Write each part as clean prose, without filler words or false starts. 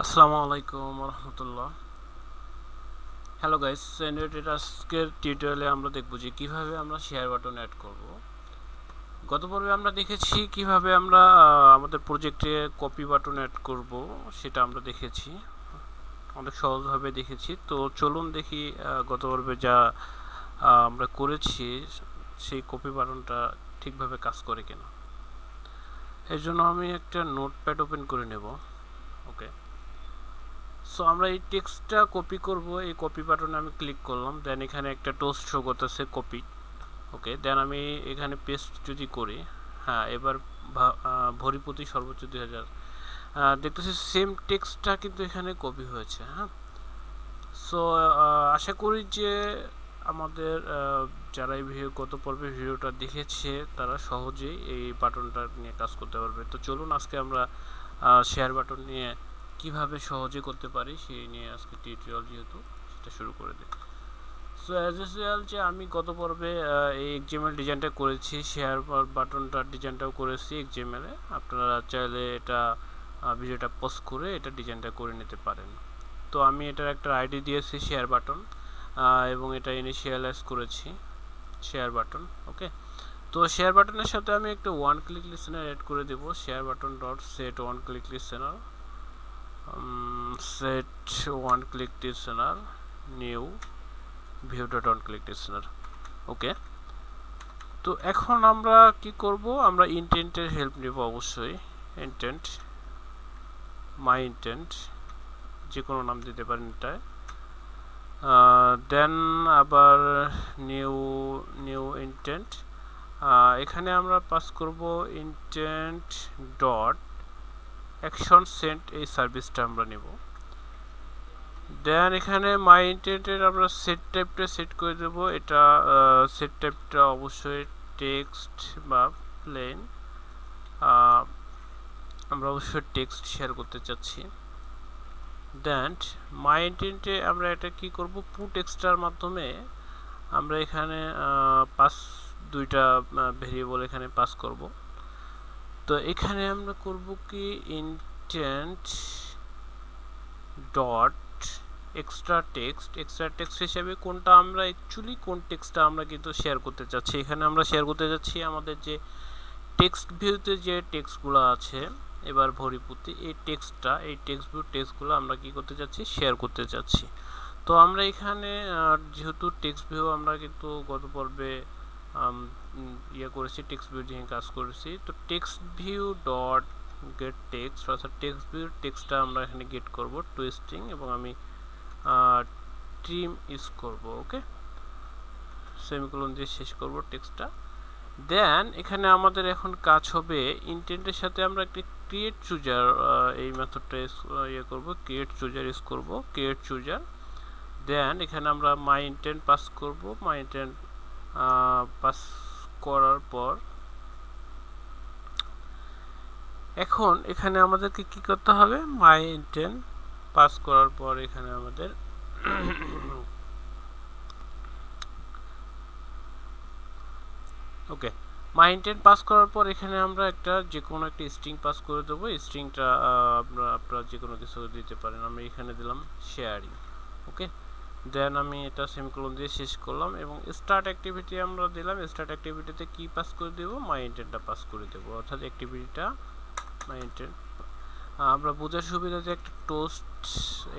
আসসালামু আলাইকুম রহমতুল্লাহ। Hello guys, আজকের টিউটোরিয়ালে আমরা দেখব যে কিভাবে আমরা শেয়ার বাটন অ্যাড করব। গত পর্বে আমরা দেখেছি কিভাবে আমরা আমাদের প্রজেক্টে কপি বাটন অ্যাড করব, সেটা আমরা দেখেছি, অনেক সহজভাবে দেখেছি। তো চলুন দেখি গত পর্বে যা আমরা করেছি সেই কপি বাটনটা ঠিকভাবে কাজ করে কিনা। এর জন্য আমি একটা নোটপ্যাড ওপেন করে নেব। ওকে, সো আমরা এই টেক্সটটা কপি করব। এই কপি বাটনে আমি ক্লিক করলাম, দেন এখানে একটা টোস্ট শো করতেছে কপি। ওকে, দেন আমি এখানে পেস্ট যদি করি, হ্যাঁ এবার ভরি প্রতি সর্বোচ্চ 2000 দেখতেছি সেম টেক্সটটা কিন্তু এখানে কপি হয়েছে। হ্যাঁ, সো আশা করি যে আমাদের যারা এই গত পর্বে ভিডিওটা দেখেছে তারা সহজেই এই বাটনটা নিয়ে কাজ করতে পারবে। তো চলুন আজকে আমরা শেয়ার বাটন নিয়ে কিভাবে সহজে করতে পারি সেই নিয়ে আজকে টিউটোরিয়াল যেহেতু সেটা শুরু করে দিই। সো অ্যাজ ইউজুয়াল যে আমি গত পর্বে এই এক্সএমএল ডিজাইনটা করেছি, শেয়ার বাটনটার ডিজাইনটাও করেছি এক্সএমএল-এ। আপনারা চাইলে এটা ভিডিওটা পজ করে এটা ডিজাইনটা করে নিতে পারেন। তো আমি এটার একটা আইডি দিয়েছি শেয়ার বাটন, এবং এটা ইনিশিয়ালাইজ করেছি শেয়ার বাটন। ওকে, তো শেয়ার বাটনের সাথে আমি একটা ওয়ান ক্লিক লিসেনার অ্যাড করে দেব। Share button dot set one click listener, set one click listener, new view dot one click listener। ওকে, তো এখন আমরা কি করব, আমরা ইন্টেন্টের হেল্প নেব অবশ্যই। ইন্টেন্ট, মাই ইন্টেন্ট, যে কোনো নাম দিতে পারেন এটা। দেন আবার নিউ নিউ ইন্টেন্ট, এখানে আমরা পাস করব ইন্টেন্ট ডট অ্যাকশন সেন্ট, এই সার্ভিসটা আমরা নেব। দেন এখানে মাই ইন্টেন্টের আমরা সেট টাইপটা সেট করে দেব। এটা সেট টাইপটা অবশ্যই টেক্সট বা প্লেন, আমরা অবশ্যই টেক্সট শেয়ার করতে চাচ্ছি। দেন মাই ইন্টেন্টে আমরা এটা কি করব, পুট এক্সট্রার মাধ্যমে আমরা এখানে দুইটা ভেরিয়েবল এখানে পাস করব। তো এখানে আমরা করব কি ইন্টেন্ট ডট এক্সট্রা টেক্সট হিসেবে কোনটা আমরা অ্যাকচুয়ালি কোন টেক্সটটা আমরা কিন্তু শেয়ার করতে চাচ্ছি। এখানে আমরা শেয়ার করতে যাচ্ছি আমাদের যে টেক্সট ভিউতে যে টেক্সটগুলো আছে, এবার ভরিপতি এই টেক্সটটা, এই টেক্সট ভিউ টেক্সটগুলো আমরা কি করতে যাচ্ছি, শেয়ার করতে যাচ্ছি। তো আমরা এখানে যেহেতু টেক্সট ভিউ আমরা কিন্তু গত পর্বে করেছি, টেক্সট ভিউ নিয়ে কাজ করেছি। তো text view dot gate text, অর্থাৎ টেক্সট ভিউ টেক্সটটা আমরা এখানে গেট করব টু স্ট্রিং, এবং আমি ট্রিম ইউজ করব। ওকে, সেমিকোলন দিয়ে শেষ করব টেক্সটটা। দেন এখানে আমাদের এখন কাজ হবে ইন্টেন্টের সাথে আমরা একটা ক্রিয়েট চুজার, এই মেথডটা করব, ক্রিয়েট চুজার ইউজ করব, ক্রিয়েট চুজার। দেন এখানে আমরা মাই ইন্টেন্ট পাস করব। মাই ইন্টেন্ট পাস করার পর এখন এখানে আমাদেরকে কি করতে হবে, মাই ইন্টেন্ট পাস করার পর এখানে আমাদের ওকে, মাই ইন্টেন্ট পাস করার পর এখানে আমরা একটা যে কোনো একটা স্ট্রিং পাস করে দেবো। স্ট্রিংটা আপনারা যে কোনো কিছু দিতে পারেন, আমি এখানে দিলাম শেয়ারিং। ওকে, দেন আমি এটা সেমিকোলন দিয়ে শেষ করলাম, এবং স্টার্ট অ্যাক্টিভিটি আমরা দিলাম। স্টার্ট অ্যাক্টিভিটিতে কি পাস করে দেবো, মাই ইন্টেন্টটা পাস করে দেবো, অর্থাৎ অ্যাক্টিভিটিটা মাই ইন্টেন্ট। আমরা বোঝার সুবিধাতে একটা টোস্ট,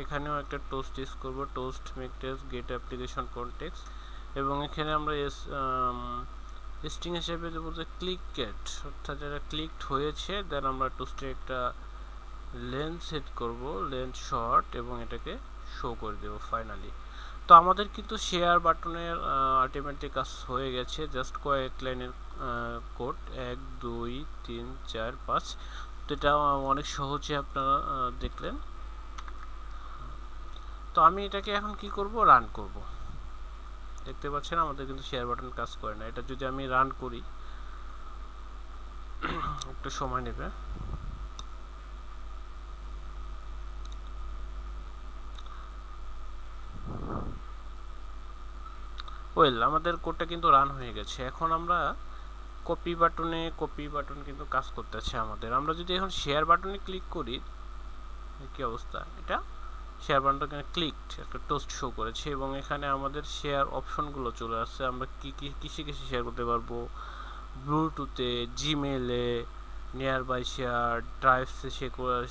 এখানেও একটা টোস্ট ইউজ করব, toast make text get application context, এবং এখানে আমরা স্ট্রিং হিসেবে দেবো যে ক্লিক গেট, অর্থাৎ এটা ক্লিকড হয়েছে। দেন আমরা টোস্টে একটা লেন্থ সেট করব, লেন্থ শর্ট, এবং এটাকে শো করে দেবো ফাইনালি। তো আমাদের কিন্তু শেয়ার বাটনের আলটিমেটলি কাজ হয়ে গেছে, জাস্ট কয়েক লাইনের কোড, 1 2 3 4 5। তো এটা অনেক সহজে আপনারা দেখলেন। তো আমি এটাকে এখন কি করব, রান করব। দেখতে পাচ্ছেন আমাদের কিন্তু শেয়ার বাটন কাজ করে না। এটা যদি আমি রান করি একটু সময় নেবে। ওয়েল, আমাদের কোডটা কিন্তু রান হয়ে গেছে। এখন আমরা কপি বাটন কিন্তু কাজ করতেছে আমাদের। আমরা যদি এখন শেয়ার বাটনে ক্লিক করি, কি অবস্থা, এটা শেয়ার বাটনটা এখানে ক্লিকড একটা টোস্ট শো করেছে এবং এখানে আমাদের শেয়ার অপশনগুলো চলে আসছে। আমরা কি কি কিসে কিসে শেয়ার করতে পারবো, ব্লুটুথে, জিমেলে, নিয়ার বাই শেয়ার, ড্রাইভসে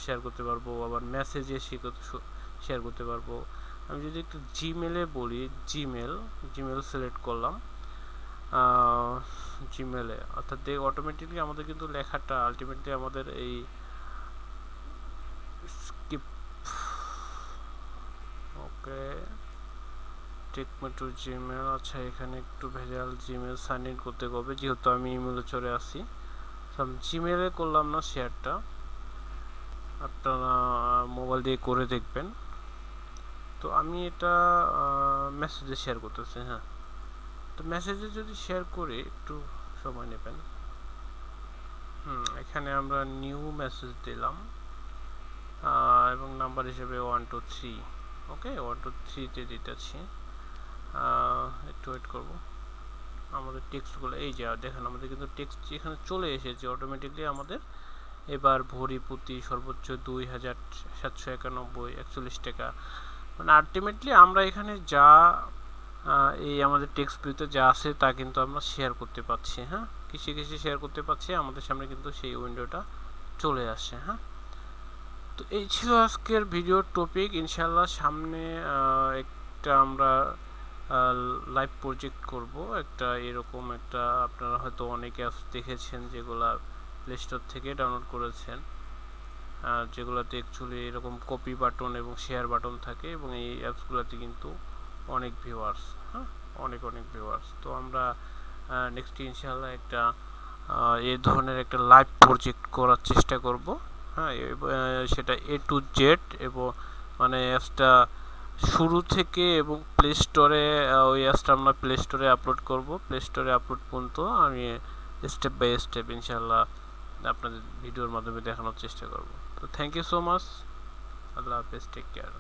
শেয়ার করতে পারবো, আবার মেসেজে শেয়ার করতে পারবো। আমি যদি একটু জিমেলে বলি, জিমেল সিলেক্ট করলাম, জিমেলে অর্থাৎ অটোমেটিকলি আমাদের কিন্তু লেখাটা আলটিমেটলি আমাদের এই skip, okay take me to Gmail. আচ্ছা এখানে একটু ভেজাল, জিমেল সাইন ইন করতে হবে যেহেতু আমি ইমেলে চলে আসি। জিমেলে করলাম না শেয়ারটা, আপনারা মোবাইল দিয়ে করে দেখবেন। তো আমি এটা মেসেজে শেয়ার করতেছি। হ্যাঁ, তো মেসেজে যদি শেয়ার করি একটু সময় নেবেন। এখানে আমরা নিউ মেসেজ দিলাম এবং নাম্বার হিসেবে 123, ওকে 123তে দিতেছি। একটু ওয়েট করব, আমাদের টেক্সটগুলো এই যে দেখেন আমাদের কিন্তু টেক্সট এখানে চলে এসেছে অটোমেটিকলি। আমাদের এবার ভরি প্রতি সর্বোচ্চ 2791 টাকা, মানে আলটিমেটলি আমরা এখানে যা এই আমাদের টেক্সট ভিউতে যা আছে তা কিন্তু আমরা শেয়ার করতে পারছি। হ্যাঁ, কিসে কিসে শেয়ার করতে পারছি, আমাদের সামনে কিন্তু সেই উইন্ডোটা চলে আসে। হ্যাঁ, তো এই ছিল আজকের ভিডিওর টপিক। ইনশাল্লাহ সামনে একটা আমরা লাইভ প্রজেক্ট করব, একটা এরকম একটা, আপনারা হয়তো অনেক অ্যাপস দেখেছেন যেগুলা প্লে স্টোর থেকে ডাউনলোড করেছেন, যেগুলোতে অ্যাকচুয়ালি এরকম কপি বাটন এবং শেয়ার বাটন থাকে এবং এই অ্যাপসগুলোতে কিন্তু অনেক ভিউয়ার্স, হ্যাঁ অনেক ভিউয়ার্স। তো আমরা নেক্সট ইনশাআল্লাহ একটা এই ধরনের একটা লাইভ প্রজেক্ট করার চেষ্টা করব। হ্যাঁ, সেটা A to Z এবং মানে অ্যাপসটা শুরু থেকে এবং প্লে স্টোরে, ওই অ্যাপসটা আমরা প্লে স্টোরে আপলোড করব। প্লে স্টোরে আপলোড পর্যন্ত আমি স্টেপ বাই স্টেপ ইনশাআল্লাহ আপনাদের ভিডিওর মাধ্যমে দেখানোর চেষ্টা করব। তো থ্যাংক ইউ সো মাচ, আল্লাহ হাফেজ, টেক কেয়ার।